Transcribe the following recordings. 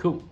Cool.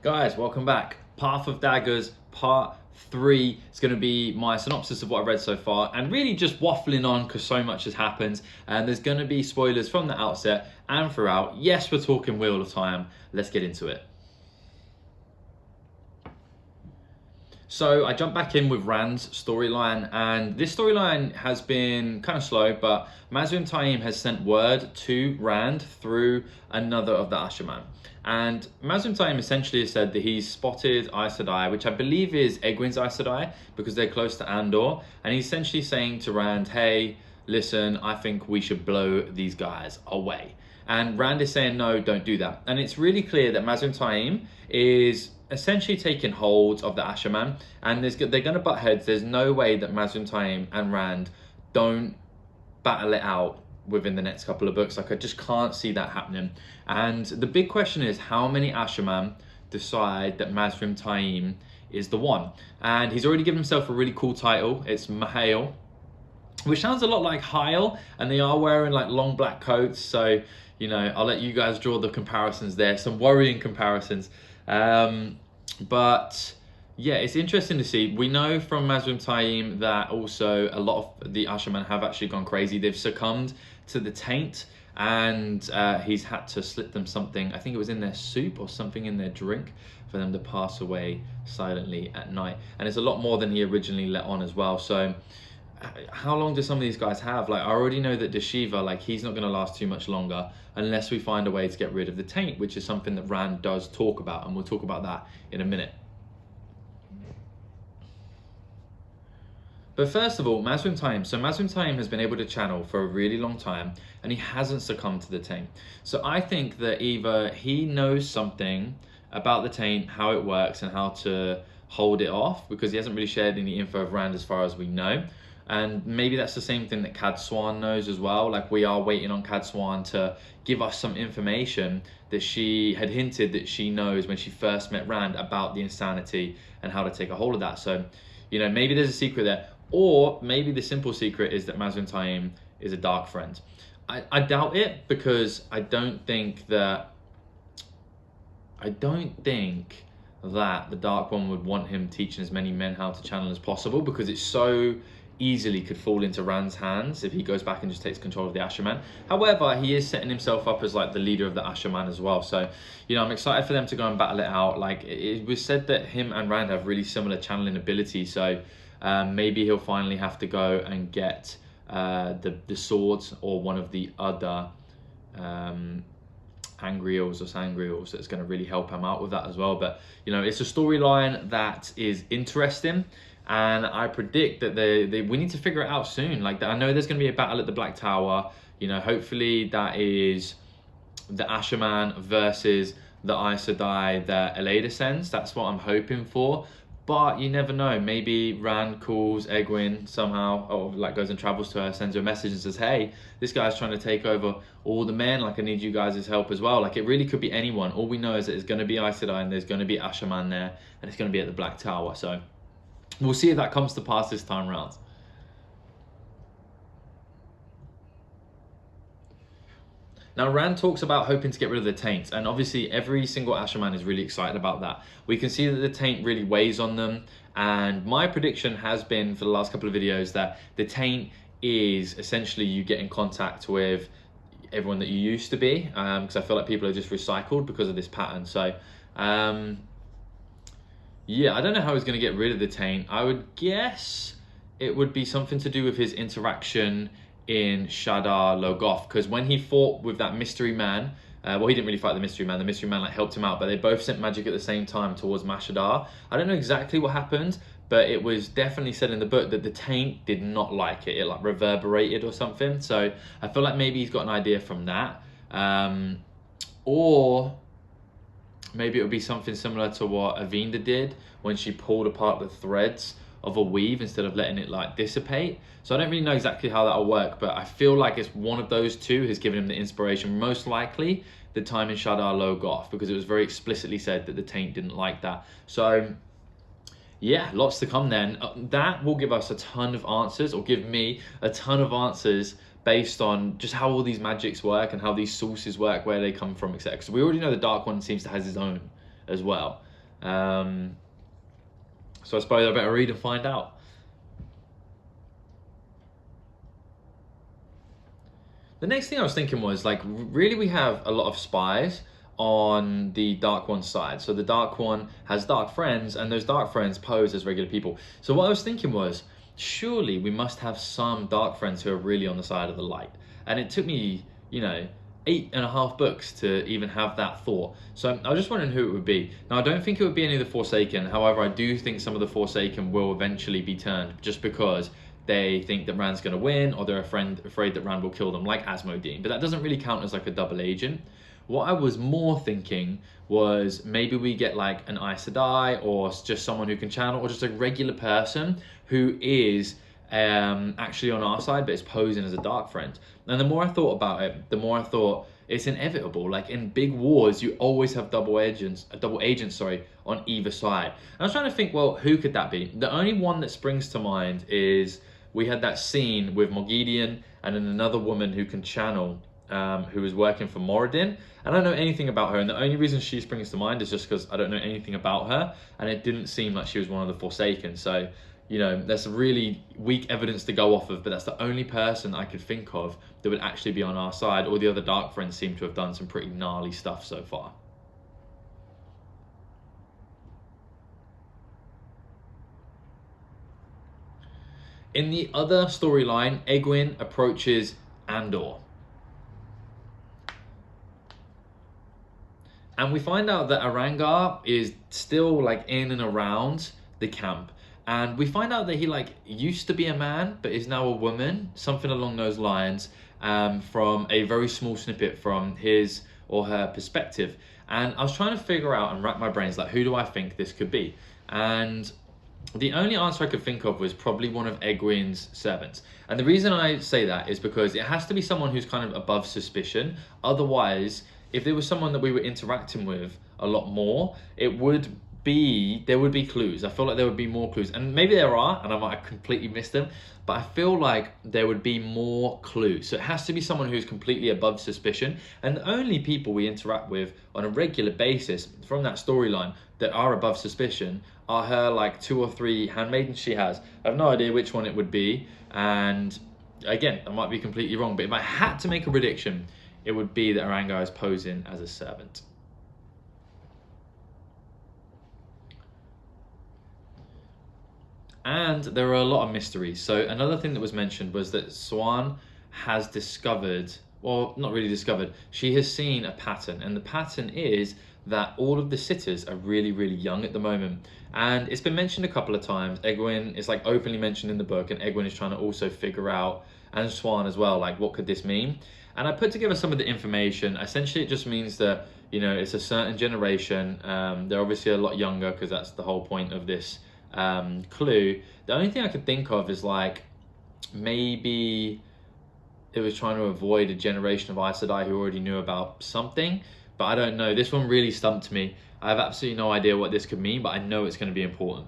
Guys, welcome back. Path of Daggers, part 3. It's going to be my synopsis of what I've read so far, and really just waffling on because so much has happened. And there's going to be spoilers from the outset and throughout. Yes, we're talking Wheel of Time. Let's get into it. So I jumped back in with Rand's storyline, and this storyline has been kind of slow, but Mazrim Taim has sent word to Rand through another of the Asherman. And Mazrim Taim essentially has said that he's spotted Aes Sedai, which I believe is Egwene's Aes Sedai, because they're close to Andor. And he's essentially saying to Rand, hey, listen, I think we should blow these guys away. And Rand is saying, no, don't do that. And it's really clear that Mazrim Taim is essentially taking hold of the Asherman, and they're going to butt heads. There's no way that Mazrim Taim and Rand don't battle it out within the next couple of books. Like, I just can't see that happening. And the big question is, how many Asherman decide that Mazrim Taim is the one? And he's already given himself a really cool title. It's Mahale, which sounds a lot like Hyle, and they are wearing like long black coats. So, you know, I'll let you guys draw the comparisons there, some worrying comparisons. But yeah, it's interesting to see. We know from Mazrim Taim that also a lot of the Asherman have actually gone crazy. They've succumbed to the Taint, and he's had to slip them something. I think it was in their soup or something in their drink for them to pass away silently at night. And it's a lot more than he originally let on as well. So how long do some of these guys have? Like, I already know that Deshiva, like, he's not going to last too much longer unless we find a way to get rid of the Taint, which is something that Rand does talk about, and we'll talk about that in a minute. But first of all, Mazrim Taim. So Mazrim Taim has been able to channel for a really long time, and he hasn't succumbed to the Taint. So I think that either he knows something about the Taint, how it works, and how to hold it off, because he hasn't really shared any info of Rand as far as we know. And maybe that's the same thing that Cadsuane knows as well. Like, we are waiting on Cadsuane to give us some information that she had hinted that she knows when she first met Rand about the insanity and how to take a hold of that. So, you know, maybe there's a secret there. Or maybe the simple secret is that Mazrim Taim is a dark friend. I doubt it, because I don't think that the Dark One would want him teaching as many men how to channel as possible, because it's so easily could fall into Rand's hands if he goes back and just takes control of the Asherman. However, he is setting himself up as like the leader of the Asherman as well. So, you know, I'm excited for them to go and battle it out. Like, it was said that him and Rand have really similar channeling ability. So maybe he'll finally have to go and get the swords or one of the other Angreals or Sangreals that's going to really help him out with that as well. But, you know, it's a storyline that is interesting, and I predict that we need to figure it out soon. Like, I know there's going to be a battle at the Black Tower. You know, hopefully that is the Asherman versus the Aes Sedai that Eleda sends. That's what I'm hoping for. But you never know. Maybe Rand calls Egwene somehow, or like goes and travels to her, sends her a message and says, hey, this guy's trying to take over all the men. Like, I need you guys' help as well. Like, it really could be anyone. All we know is that it's going to be Aes Sedai, and there's going to be Asherman there, and it's going to be at the Black Tower. So we'll see if that comes to pass this time round. Now, Rand talks about hoping to get rid of the Taint, and obviously every single Asherman is really excited about that. We can see that the Taint really weighs on them, and my prediction has been for the last couple of videos that the Taint is essentially you get in contact with everyone that you used to be, because I feel like people are just recycled because of this pattern. So yeah, I don't know how he's going to get rid of the Taint. I would guess it would be something to do with his interaction in Shadar Logoth, because when he fought with that mystery man, well, he didn't really fight the mystery man like helped him out, but they both sent magic at the same time towards Mashadar. I don't know exactly what happened, but it was definitely said in the book that the Taint did not like it. It like reverberated or something. So I feel like maybe he's got an idea from that, or maybe it would be something similar to what Avinda did when she pulled apart the threads of a weave instead of letting it like dissipate. So I don't really know exactly how that'll work, but I feel like it's one of those two has given him the inspiration. Most likely the time in Shadar Logoth, because it was very explicitly said that the Taint didn't like that. So yeah, lots to come then. That will give us a ton of answers, or give me a ton of answers based on just how all these magics work and how these sources work, where they come from, etc. Because we already know the Dark One seems to have his own as well. So I suppose I better read and find out. The next thing I was thinking was, like, really we have a lot of spies on the Dark One side. So the Dark One has dark friends, and those dark friends pose as regular people. So what I was thinking was, surely we must have some dark friends who are really on the side of the light. And it took me, 8.5 books to even have that thought. So I was just wondering who it would be. Now, I don't think it would be any of the Forsaken. However, I do think some of the Forsaken will eventually be turned, just because they think that Rand's going to win, or they're afraid that Rand will kill them, like Asmodee. But that doesn't really count as like a double agent. What I was more thinking was, maybe we get like an Aes Sedai, or just someone who can channel, or just a regular person who is actually on our side but is posing as a dark friend. And the more I thought about it, the more I thought it's inevitable. Like, in big wars, you always have double agents on either side. And I was trying to think, well, who could that be? The only one that springs to mind is, we had that scene with Morgidian and then another woman who can channel, who was working for Moradin. I don't know anything about her, and the only reason she springs to mind is just because I don't know anything about her, and it didn't seem like she was one of the Forsaken. So, that's really weak evidence to go off of, but that's the only person I could think of that would actually be on our side. All the other Dark Friends seem to have done some pretty gnarly stuff so far. In the other storyline, Egwene approaches Andor. And we find out that Aran'Gar is still like in and around the camp. And we find out that he like used to be a man, but is now a woman, something along those lines, from a very small snippet from his or her perspective. And I was trying to figure out and rack my brains, like, who do I think this could be? And the only answer I could think of was probably one of Egwene's servants. And the reason I say that is because it has to be someone who's kind of above suspicion. Otherwise, if there was someone that we were interacting with a lot more, there would be clues. I feel like there would be more clues, and maybe there are, and I might have completely missed them, but I feel like there would be more clues. So it has to be someone who's completely above suspicion, and the only people we interact with on a regular basis from that storyline that are above suspicion are her like 2 or 3 handmaidens she has. I have no idea which one it would be, and again, I might be completely wrong, but if I had to make a prediction, it would be that Aran'Gar is posing as a servant. And there are a lot of mysteries. So another thing that was mentioned was that Siuan has discovered, well, not really discovered, she has seen a pattern. And the pattern is that all of the sitters are really, really young at the moment. And it's been mentioned a couple of times. Egwene is like openly mentioned in the book, and Egwene is trying to also figure out, and Siuan as well, like, what could this mean? And I put together some of the information. Essentially, it just means that, it's a certain generation. They're obviously a lot younger, because that's the whole point of this clue. The only thing I could think of is like, maybe it was trying to avoid a generation of Aes Sedai who already knew about something, but I don't know. This one really stumped me. I have absolutely no idea what this could mean, but I know it's going to be important.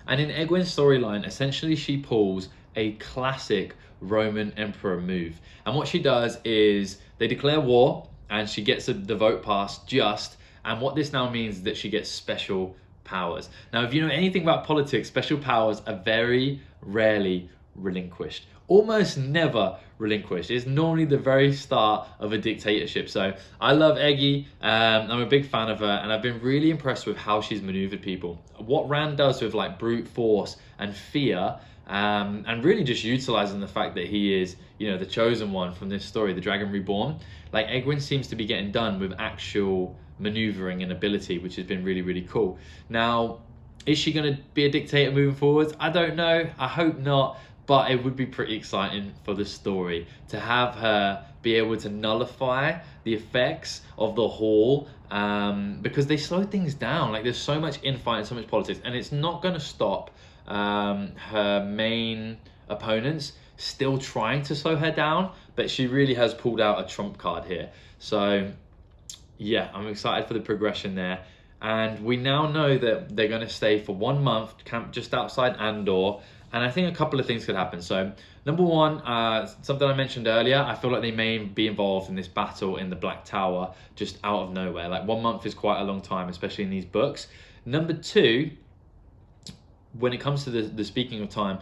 And in Egwene's storyline, essentially she pulls a classic Roman emperor move. And what she does is they declare war, and she gets the vote passed just. And what this now means is that she gets special powers. Now, if you know anything about politics, special powers are very rarely relinquished. Almost never relinquished. It's normally the very start of a dictatorship. So I love Eggy. I'm a big fan of her, and I've been really impressed with how she's maneuvered people. What Rand does with like brute force and fear, and really just utilizing the fact that he is, the chosen one from this story, the Dragon Reborn. Like, Egwene seems to be getting done with actual maneuvering and ability, which has been really, really cool. Now, is she going to be a dictator moving forwards? I don't know. I hope not. But it would be pretty exciting for the story to have her be able to nullify the effects of the Hall, because they slow things down. Like, there's so much infight and so much politics, and it's not going to stop her main opponents still trying to slow her down, but she really has pulled out a trump card here. So yeah, I'm excited for the progression there. And we now know that they're going to stay for 1 month, camp just outside Andor. And I think a couple of things could happen. So number one, something I mentioned earlier, I feel like they may be involved in this battle in the Black Tower just out of nowhere. Like 1 month is quite a long time, especially in these books. Number two, when it comes to the speaking of time,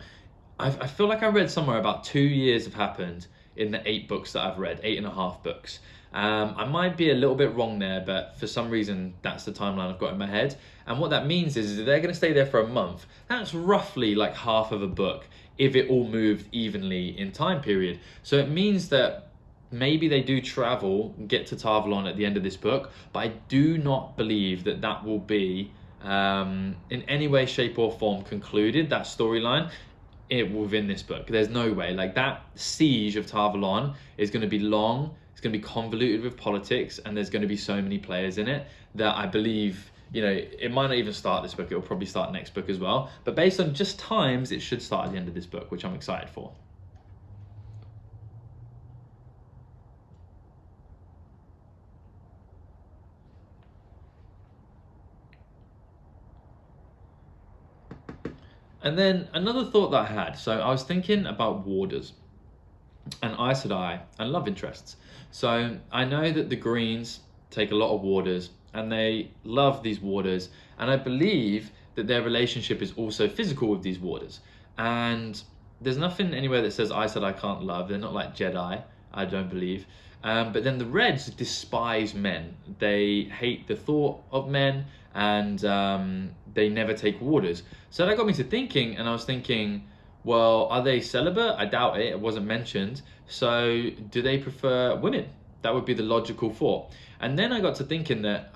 I feel like I read somewhere about 2 years have happened in the 8 books that I've read, 8.5 books. I might be a little bit wrong there, but for some reason, that's the timeline I've got in my head. And what that means is that they're going to stay there for a month. That's roughly like half of a book if it all moved evenly in time period. So it means that maybe they do travel and get to Tarvalon at the end of this book, but I do not believe that that will be in any way, shape or form concluded, that storyline within this book. There's no way. Like, that siege of Tarvalon is going to be long, it's going to be convoluted with politics, and there's going to be so many players in it that I believe, you know, it might not even start this book, it'll probably start next book as well. But based on just times, it should start at the end of this book, which I'm excited for. And then another thought that I had, so I was thinking about warders and Aes Sedai and love interests. So I know that the Greens take a lot of warders and they love these warders, and I believe that their relationship is also physical with these warders. And there's nothing anywhere that says Aes Sedai can't love. They're not like Jedi, I don't believe. But then the Reds despise men. They hate the thought of men, and they never take warders. So that got me to thinking, and I was thinking, well, are they celibate? I doubt it. It wasn't mentioned. So do they prefer women? That would be the logical thought. And then I got to thinking that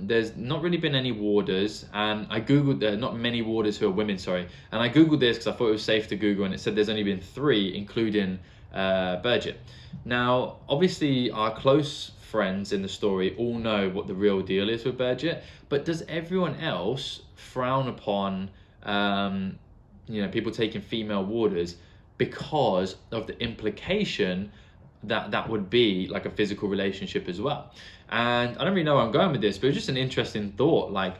there's not really been any warders, and I googled not many warders who are women, sorry. And I googled this because I thought it was safe to Google, and it said there's only been 3, including Bridget. Now, obviously, our close friends in the story all know what the real deal is with Bridget, but does everyone else frown upon you know, people taking female warders because of the implication that that would be like a physical relationship as well? And I don't really know where I'm going with this, but it's just an interesting thought. Like,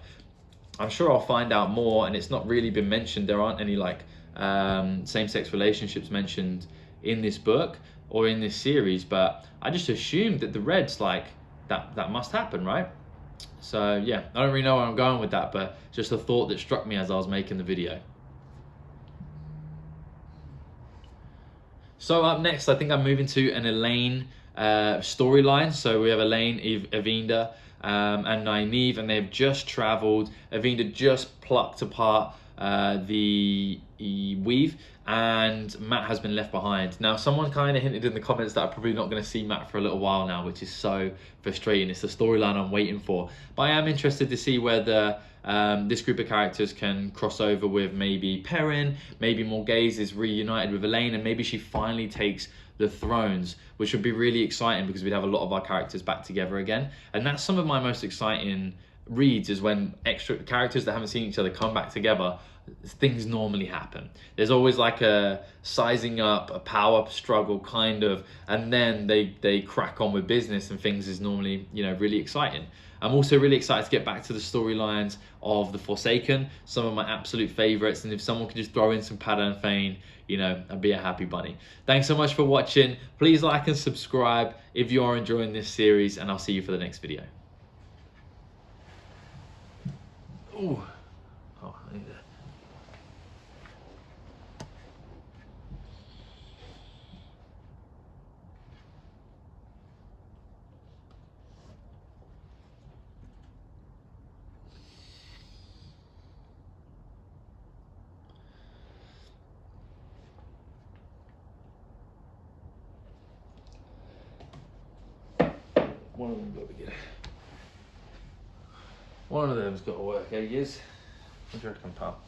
I'm sure I'll find out more, and it's not really been mentioned. There aren't any like same-sex relationships mentioned in this book or in this series, but I just assumed that the Reds, like, that must happen, right? So yeah, I don't really know where I'm going with that, but just a thought that struck me as I was making the video. So up next, I think I'm moving to an Elaine storyline. So we have Elaine, Evinda, and Nynaeve, and they've just traveled. Evinda just plucked apart the weave, and Matt has been left behind. Now, someone kind of hinted in the comments that I'm probably not going to see Matt for a little while now, which is so frustrating. It's the storyline I'm waiting for. But I am interested to see whether this group of characters can cross over with maybe Perrin, maybe Morghese is reunited with Elaine, and maybe she finally takes the thrones, which would be really exciting because we'd have a lot of our characters back together again. And that's some of my most exciting reads, is when extra characters that haven't seen each other come back together. Things normally happen. There's always like a sizing up, a power struggle kind of, and then they crack on with business, and things is normally, you know, really exciting. I'm also really excited to get back to the storylines of the Forsaken, some of my absolute favorites, and if someone could just throw in some Padan Fain, you know, I'd be a happy bunny. Thanks so much for watching. Please like and subscribe if you are enjoying this series, and I'll see you for the next video. Ooh. Oh, I need to... One of them got to get. One of them's got to work, eh, Giz? What do you reckon, pal?